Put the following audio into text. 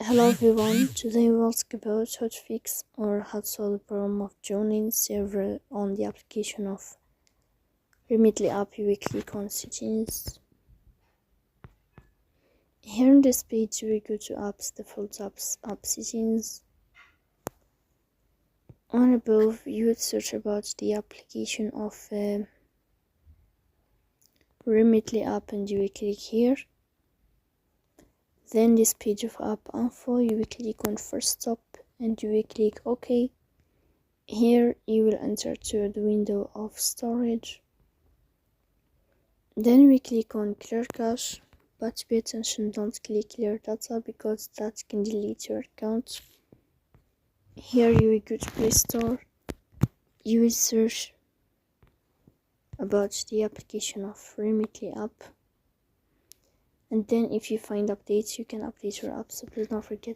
Hello everyone, today we'll talk about how to fix or how to solve the problem of joining server on the application of Remitly app. You will click on settings. Here on this page we go to apps, default apps, app settings. On above you would search about the application of Remitly app and you will click here. Then this page of app info, you will click on first stop and you will click OK. Here you will enter to the window of storage. Then we click on clear cache, but pay attention, don't click clear data because that can delete your account. Here you will go to Play Store. You will search about the application of Remitly app. And then if you find updates, you can update your app, so please don't forget